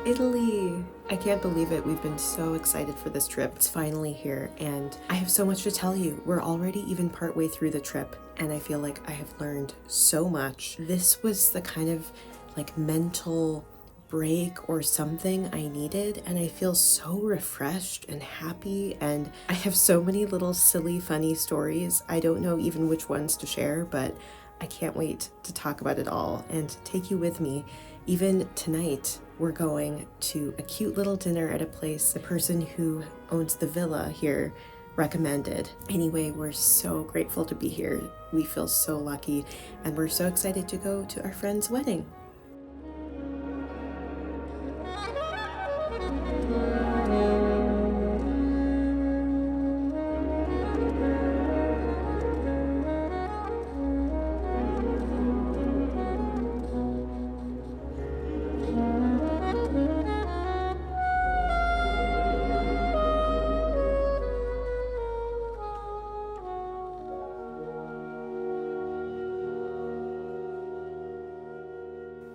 Italy! I can't believe it. We've been so excited for this trip. It's finally here, and I have so much to tell you. We're already even partway through the trip, and I feel like I have learned so much. This was the kind of mental break or something I needed, and I feel so refreshed and happy, and I have so many little silly funny stories. I don't know even which ones to share, but I can't wait to talk about it all and take you with me. Even tonight, we're going to a cute little dinner at a place the person who owns the villa here recommended. Anyway, we're so grateful to be here. We feel so lucky, and we're so excited to go to our friend's wedding.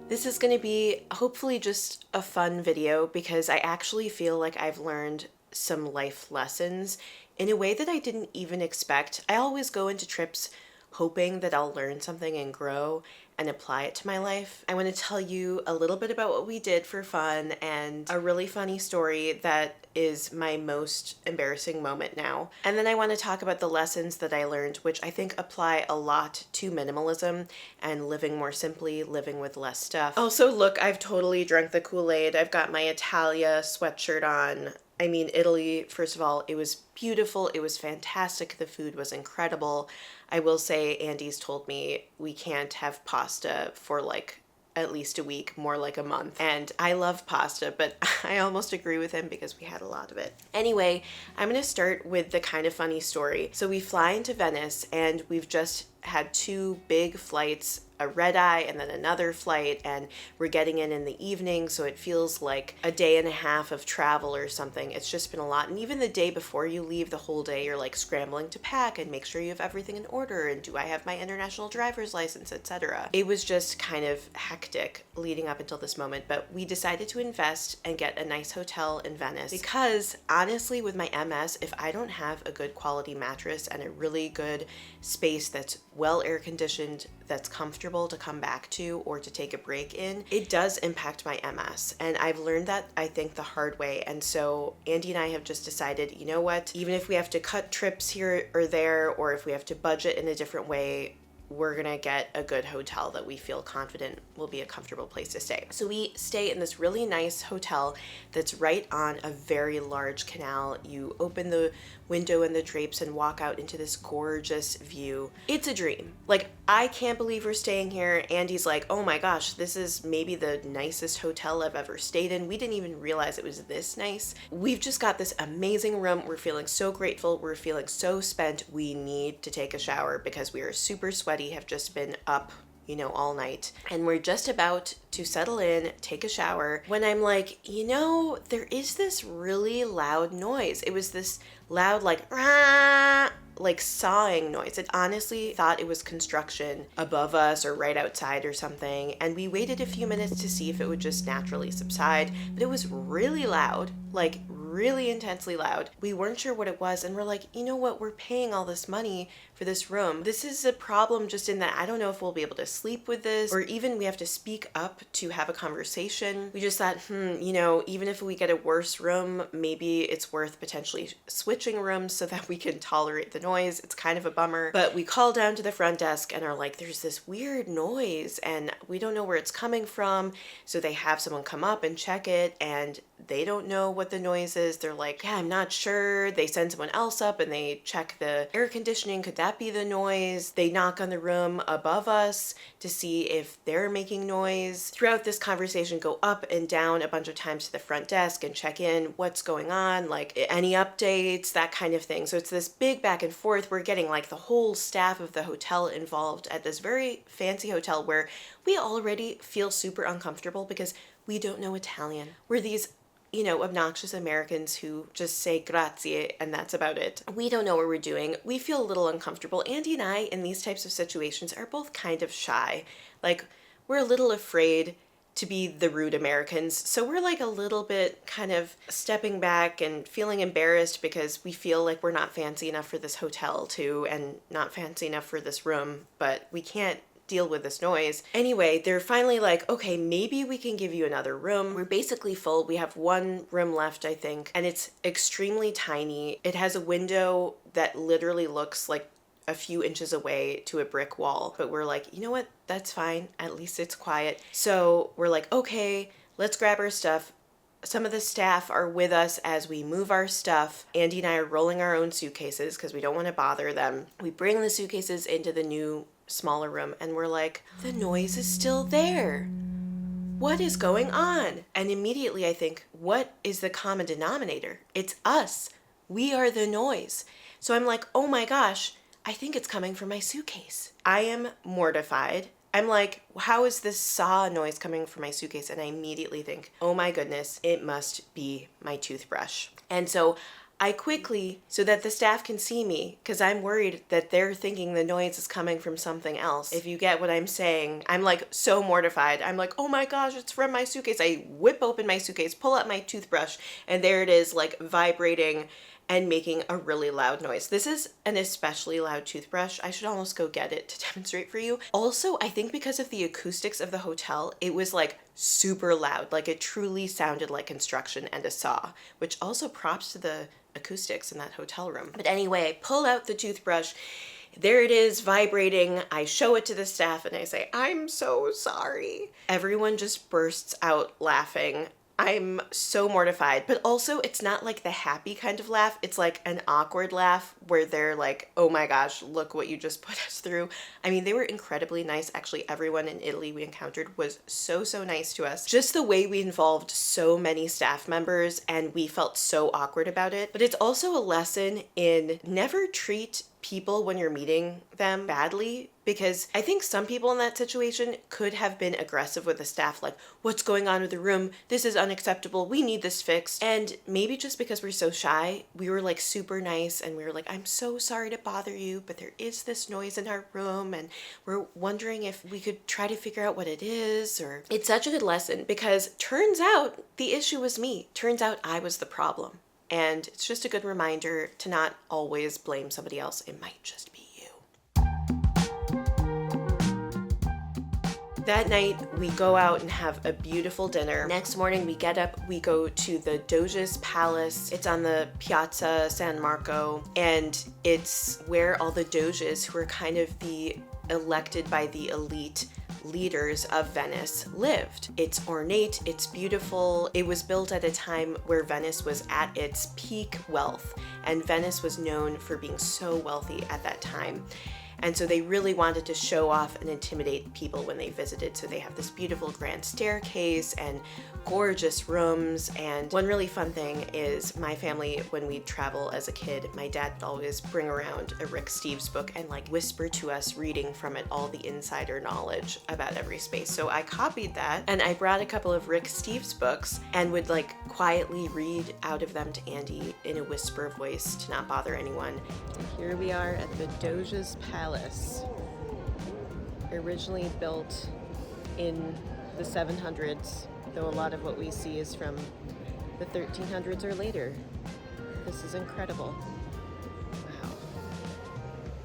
This is going to be hopefully just a fun video because I actually feel like I've learned some life lessons in a way that I didn't even expect. I always go into trips hoping that I'll learn something and grow and apply it to my life. I want to tell you a little bit about what we did for fun and a really funny story that is my most embarrassing moment now. And then I want to talk about the lessons that I learned, which I think apply a lot to minimalism and living more simply, living with less stuff. Also, look, I've totally drunk the Kool-Aid. I've got my Italia sweatshirt on. I mean, Italy, first of all, it was beautiful. It was fantastic. The food was incredible. I will say Andy's told me we can't have pasta for at least a week, more like a month. And I love pasta, but I almost agree with him because we had a lot of it. Anyway, I'm going to start with the kind of funny story. So we fly into Venice and we've just had two big flights, a red eye and then another flight, and we're getting in the evening, so it feels like a day and a half of travel or something. It's just been a lot. And even the day before you leave, the whole day you're scrambling to pack and make sure you have everything in order, and do I have my international driver's license, etc. It was just kind of hectic leading up until this moment, but we decided to invest and get a nice hotel in Venice because honestly, with my MS, if I don't have a good quality mattress and a really good space that's well air conditioned, that's comfortable to come back to or to take a break in, it does impact my MS. And I've learned that, I think, the hard way. And so Andy and I have just decided, you know what, even if we have to cut trips here or there, or if we have to budget in a different way, we're gonna get a good hotel that we feel confident will be a comfortable place to stay. So we stay in this really nice hotel that's right on a very large canal. You open the window and the drapes and walk out into this gorgeous view. It's a dream. I can't believe we're staying here. Andy's like, oh my gosh, this is maybe the nicest hotel I've ever stayed in. We didn't even realize it was this nice. We've just got this amazing room. We're feeling so grateful. We're feeling so spent. We need to take a shower because we are super sweaty, have just been up all night, and we're just about to settle in, take a shower, when I'm like, there is this really loud noise. It was this loud, rah, sawing noise. It honestly thought it was construction above us or right outside or something, and we waited a few minutes to see if it would just naturally subside, but it was really loud, really intensely loud. We weren't sure what it was, and we're like, you know what, we're paying all this money for this room. This is a problem just in that I don't know if we'll be able to sleep with this, or even we have to speak up to have a conversation. We just thought, even if we get a worse room, maybe it's worth potentially switching rooms so that we can tolerate the noise. It's kind of a bummer. But we call down to the front desk and are like, there's this weird noise and we don't know where it's coming from. So they have someone come up and check it, and they don't know what the noise is. They're like, yeah, I'm not sure. They send someone else up and they check the air conditioning. Could that be the noise? They knock on the room above us to see if they're making noise. Throughout this conversation, go up and down a bunch of times to the front desk and check in what's going on, any updates, that kind of thing. So it's this big back and forth. We're getting the whole staff of the hotel involved at this very fancy hotel where we already feel super uncomfortable because we don't know Italian. We're these obnoxious Americans who just say grazie and that's about it. We don't know what we're doing. We feel a little uncomfortable. Andy and I, in these types of situations, are both kind of shy. We're a little afraid to be the rude Americans. So we're like a little bit kind of stepping back and feeling embarrassed because we feel like we're not fancy enough for this hotel too, and not fancy enough for this room, but we can't deal with this noise. Anyway, they're finally like, okay, maybe we can give you another room. We're basically full. We have one room left, I think, and it's extremely tiny. It has a window that literally looks like a few inches away to a brick wall. But we're like, you know what? That's fine. At least it's quiet. So we're like, okay, let's grab our stuff. Some of the staff are with us as we move our stuff. Andy and I are rolling our own suitcases because we don't want to bother them. We bring the suitcases into the new, smaller room and we're like, the noise is still there. What is going on? And immediately I think, what is the common denominator? It's us. We are the noise. So I'm like, oh my gosh, I think it's coming from my suitcase. I am mortified. I'm like, how is this saw noise coming from my suitcase? And I immediately think, oh my goodness, it must be my toothbrush. And so I quickly, so that the staff can see me, because I'm worried that they're thinking the noise is coming from something else. If you get what I'm saying, I'm like so mortified. I'm like, oh my gosh, it's from my suitcase. I whip open my suitcase, pull out my toothbrush, and there it is, like vibrating and making a really loud noise. This is an especially loud toothbrush. I should almost go get it to demonstrate for you. Also, I think because of the acoustics of the hotel, it was like super loud. Like it truly sounded like construction and a saw, which also props to the acoustics in that hotel room. But anyway, I pull out the toothbrush. There it is vibrating. I show it to the staff and I say, I'm so sorry. Everyone just bursts out laughing. I'm so mortified, but also it's not like the happy kind of laugh. It's like an awkward laugh where they're like, oh my gosh, look what you just put us through. I mean, they were incredibly nice. Actually, everyone in Italy we encountered was so nice to us. Just the way we involved so many staff members and we felt so awkward about it. But it's also a lesson in never treat people when you're meeting them badly, because I think some people in that situation could have been aggressive with the staff, like, what's going on with the room? This is unacceptable. We need this fixed. And maybe just because we're so shy, we were like super nice and we were like, I'm so sorry to bother you, but there is this noise in our room and we're wondering if we could try to figure out what it is. Or it's such a good lesson because turns out the issue was me. Turns out I was the problem. And it's just a good reminder to not always blame somebody else. It might just be you. That night, we go out and have a beautiful dinner. Next morning, we get up, we go to the Doge's Palace. It's on the Piazza San Marco, and it's where all the Doges, who are kind of the elected by the elite leaders of Venice, lived. It's ornate, it's beautiful. It was built at a time where Venice was at its peak wealth, and Venice was known for being so wealthy at that time. And so they really wanted to show off and intimidate people when they visited. So they have this beautiful grand staircase and gorgeous rooms. And one really fun thing is my family, when we'd travel as a kid, my dad would always bring around a Rick Steves book and like whisper to us, reading from it, all the insider knowledge about every space. So I copied that and I brought a couple of Rick Steves books and would like quietly read out of them to Andy in a whisper voice to not bother anyone. And here we are at the Doge's Palace. Originally built in the 700s, though a lot of what we see is from the 1300s or later. This is incredible. Wow.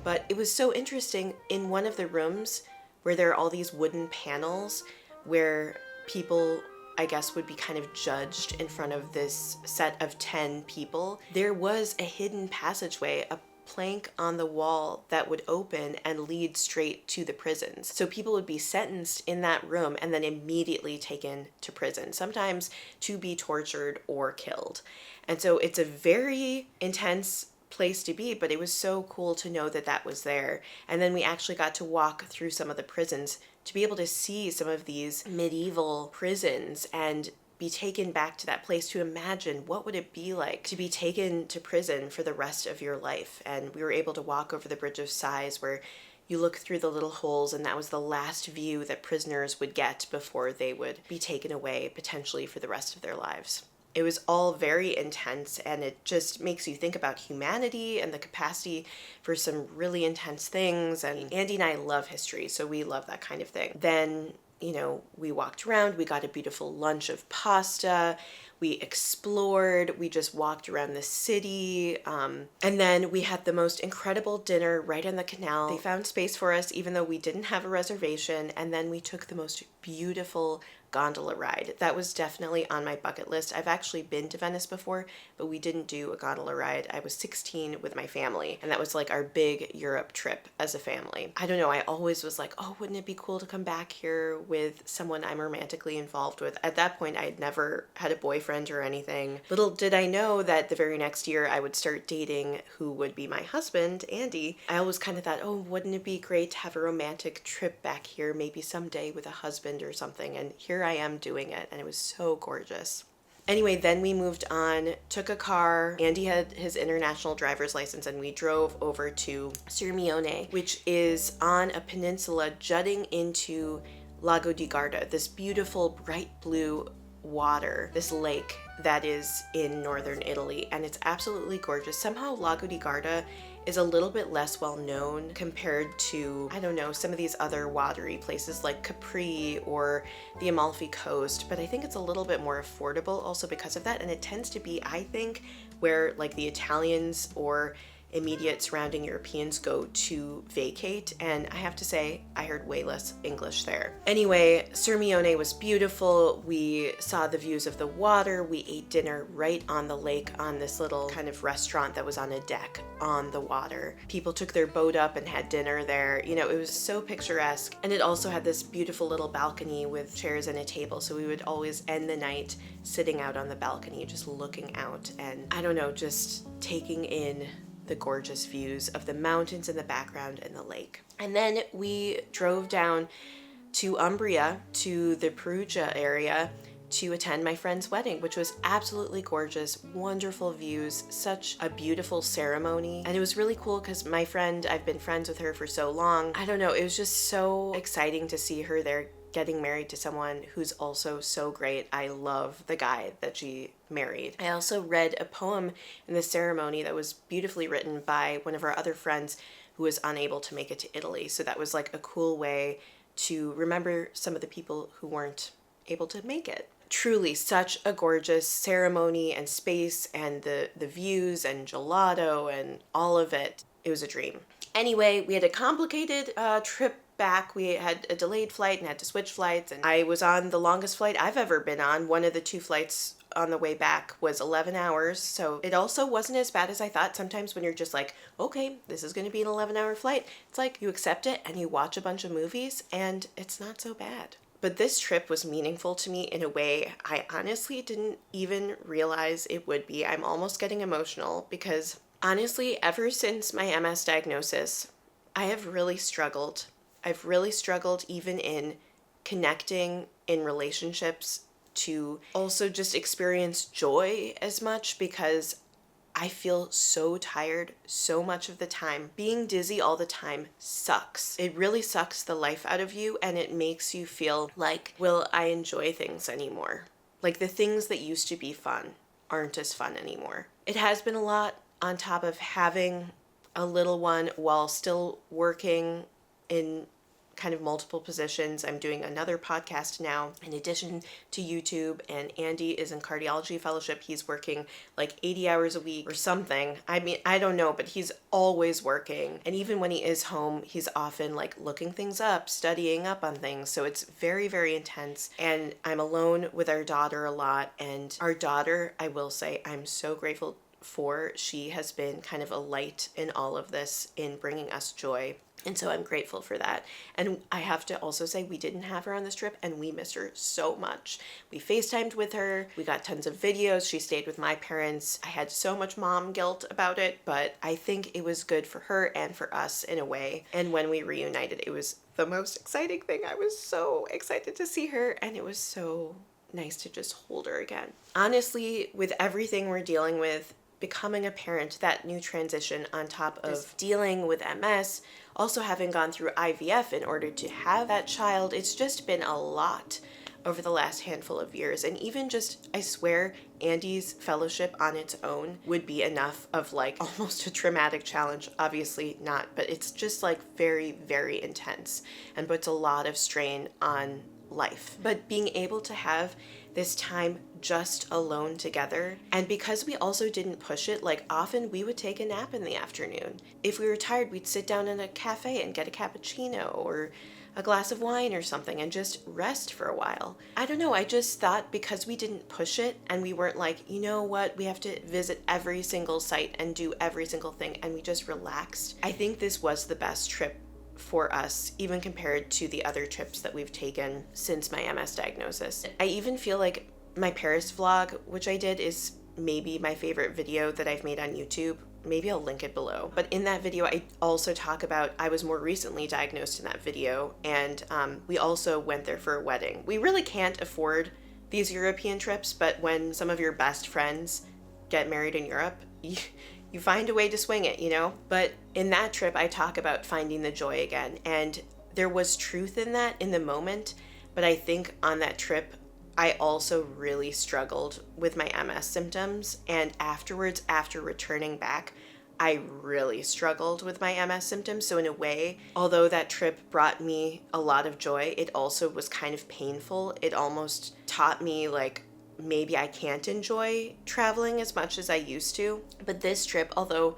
But it was so interesting, in one of the rooms where there are all these wooden panels where people, I guess, would be kind of judged in front of this set of 10 people, there was a hidden passageway, a plank on the wall that would open and lead straight to the prisons. So people would be sentenced in that room and then immediately taken to prison, sometimes to be tortured or killed. And so it's a very intense place to be, but it was so cool to know that that was there. And then we actually got to walk through some of the prisons to be able to see some of these medieval prisons and be taken back to that place, to imagine what would it be like to be taken to prison for the rest of your life. And we were able to walk over the Bridge of Sighs, where you look through the little holes, and that was the last view that prisoners would get before they would be taken away, potentially for the rest of their lives. It was all very intense, and it just makes you think about humanity and the capacity for some really intense things. And Andy and I love history, so we love that kind of thing. Then you know, we walked around, we got a beautiful lunch of pasta, we explored, we just walked around the city, and then we had the most incredible dinner right on the canal. They found space for us even though we didn't have a reservation, and then we took the most beautiful gondola ride. That was definitely on my bucket list. I've actually been to Venice before, but we didn't do a gondola ride. I was 16 with my family, and that was like our big Europe trip as a family. I don't know, I always was like, oh, wouldn't it be cool to come back here with someone I'm romantically involved with? At that point, I had never had a boyfriend or anything. Little did I know that the very next year I would start dating who would be my husband, Andy. I always kind of thought, oh, wouldn't it be great to have a romantic trip back here, maybe someday with a husband or something? And here I am doing it, and it was so gorgeous. Anyway, then we moved on, took a car. Andy had his international driver's license, and we drove over to Sirmione, which is on a peninsula jutting into Lago di Garda, this beautiful bright blue water, this lake that is in northern Italy, and it's absolutely gorgeous. Somehow Lago di Garda is a little bit less well known compared to, I don't know, some of these other watery places like Capri or the Amalfi Coast, but I think it's a little bit more affordable also because of that, and it tends to be, I think, where like the Italians or immediate surrounding Europeans go to vacate, and I have to say I heard way less English there. Anyway, Sirmione was beautiful. We saw the views of the water. We ate dinner right on the lake on this little kind of restaurant that was on a deck on the water. People took their boat up and had dinner there. You know, it was so picturesque, and it also had this beautiful little balcony with chairs and a table, so we would always end the night sitting out on the balcony just looking out and, I don't know, just taking in the gorgeous views of the mountains in the background and the lake. And then we drove down to Umbria, to the Perugia area, to attend my friend's wedding, which was absolutely gorgeous, wonderful views, such a beautiful ceremony. And it was really cool because my friend, I've been friends with her for so long. I don't know, it was just so exciting to see her there getting married to someone who's also so great. I love the guy that she married. I also read a poem in the ceremony that was beautifully written by one of our other friends who was unable to make it to Italy. So that was like a cool way to remember some of the people who weren't able to make it. Truly such a gorgeous ceremony and space, and the views and gelato and all of it. It was a dream. Anyway, we had a complicated trip back. We had a delayed flight and had to switch flights, and I was on the longest flight I've ever been on. One of the two flights on the way back was 11 hours, so it also wasn't as bad as I thought. Sometimes when you're just like, okay, this is going to be an 11-hour flight, it's like you accept it and you watch a bunch of movies and it's not so bad. But this trip was meaningful to me in a way I honestly didn't even realize it would be. I'm almost getting emotional because honestly, ever since my MS diagnosis, I have really struggled. I've really struggled even in connecting in relationships to also just experience joy as much because I feel so tired so much of the time. Being dizzy all the time sucks. It really sucks the life out of you, and it makes you feel like, will I enjoy things anymore? Like the things that used to be fun aren't as fun anymore. It has been a lot on top of having a little one while still working in kind of multiple positions. I'm doing another podcast now in addition to YouTube, and Andy is in cardiology fellowship. He's working like 80 hours a week or something. I mean, I don't know, but he's always working. And even when he is home, he's often like looking things up, studying up on things. So it's very, very intense. And I'm alone with our daughter a lot. And our daughter, I will say, I'm so grateful for. She has been kind of a light in all of this, in bringing us joy. And so I'm grateful for that. And I have to also say, we didn't have her on this trip and we miss her so much. We FaceTimed with her. We got tons of videos. She stayed with my parents. I had so much mom guilt about it, but I think it was good for her and for us in a way. And when we reunited, it was the most exciting thing. I was so excited to see her, and it was so nice to just hold her again. Honestly, with everything we're dealing with, becoming a parent, that new transition on top of dealing with MS, also having gone through IVF in order to have that child, it's just been a lot over the last handful of years. And even just, I swear, Andy's fellowship on its own would be enough of like almost a traumatic challenge. Obviously not, but it's just like very, very intense and puts a lot of strain on life. But being able to have this time just alone together, and because we also didn't push it, like often we would take a nap in the afternoon. If we were tired, we'd sit down in a cafe and get a cappuccino or a glass of wine or something and just rest for a while. I don't know, I just thought because we didn't push it and we weren't like, you know what, we have to visit every single site and do every single thing, and we just relaxed. I think this was the best trip for us, even compared to the other trips that we've taken since my MS diagnosis. I even feel like my Paris vlog, which I did, is maybe my favorite video that I've made on YouTube. Maybe I'll link it below. But in that video, I also talk about, I was more recently diagnosed in that video, and we also went there for a wedding. We really can't afford these European trips, but when some of your best friends get married in Europe, you find a way to swing it, you know? But in that trip, I talk about finding the joy again, and there was truth in that in the moment, but I think on that trip, I also really struggled with my MS symptoms, and afterwards, after returning back, I really struggled with my MS symptoms. So in a way, although that trip brought me a lot of joy, it also was kind of painful. It almost taught me like, maybe I can't enjoy traveling as much as I used to. But this trip, although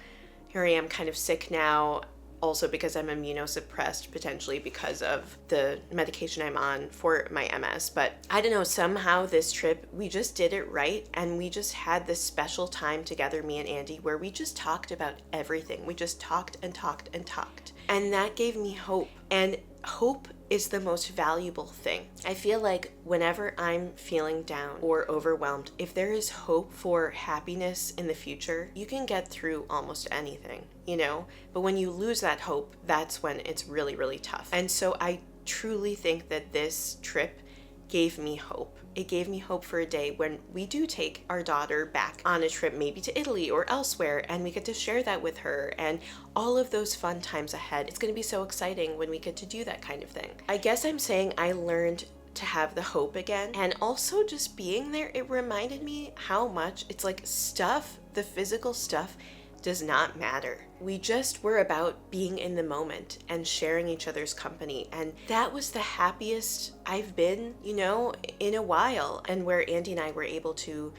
here I am kind of sick now, also because I'm immunosuppressed, potentially because of the medication I'm on for my MS. But I don't know, somehow this trip, we just did it right. And we just had this special time together, me and Andy, where we just talked about everything. We just talked and talked and talked. And that gave me hope. And hope is the most valuable thing. I feel like whenever I'm feeling down or overwhelmed, if there is hope for happiness in the future, you can get through almost anything, you know? But when you lose that hope, that's when it's really, really tough. And so I truly think that this trip gave me hope. It gave me hope for a day when we do take our daughter back on a trip, maybe to Italy or elsewhere, and we get to share that with her and all of those fun times ahead. It's going to be so exciting when we get to do that kind of thing. I guess I'm saying I learned to have the hope again, and also just being there, it reminded me how much it's like stuff, the physical stuff, does not matter. We just were about being in the moment and sharing each other's company. And that was the happiest I've been, you know, in a while, and where Andy and I were able to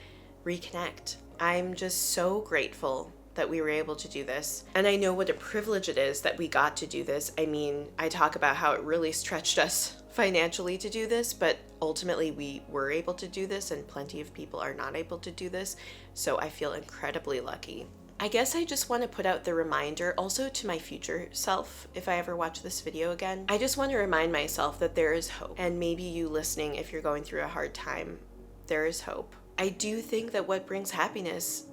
reconnect. I'm just so grateful that we were able to do this. And I know what a privilege it is that we got to do this. I mean, I talk about how it really stretched us financially to do this, but ultimately we were able to do this, and plenty of people are not able to do this. So I feel incredibly lucky. I guess I just want to put out the reminder also to my future self, if I ever watch this video again. I just want to remind myself that there is hope. And maybe you listening, if you're going through a hard time, there is hope. I do think that what brings happiness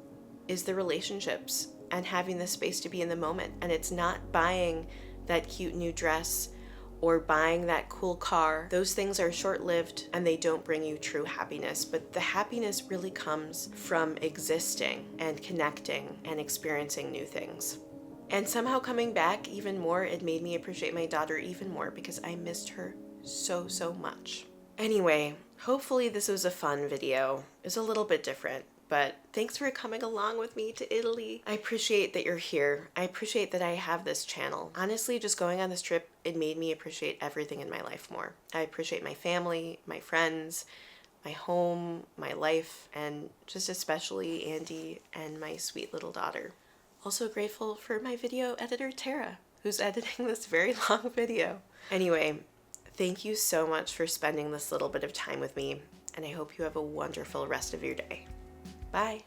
is the relationships and having the space to be in the moment. And it's not buying that cute new dress or buying that cool car. Those things are short-lived and they don't bring you true happiness, but the happiness really comes from existing and connecting and experiencing new things. And somehow coming back even more, it made me appreciate my daughter even more because I missed her so, so much. Anyway, hopefully this was a fun video. It was a little bit different, but thanks for coming along with me to Italy. I appreciate that you're here. I appreciate that I have this channel. Honestly, just going on this trip, it made me appreciate everything in my life more. I appreciate my family, my friends, my home, my life, and just especially Andy and my sweet little daughter. Also grateful for my video editor, Tara, who's editing this very long video. Anyway, thank you so much for spending this little bit of time with me, and I hope you have a wonderful rest of your day. Bye.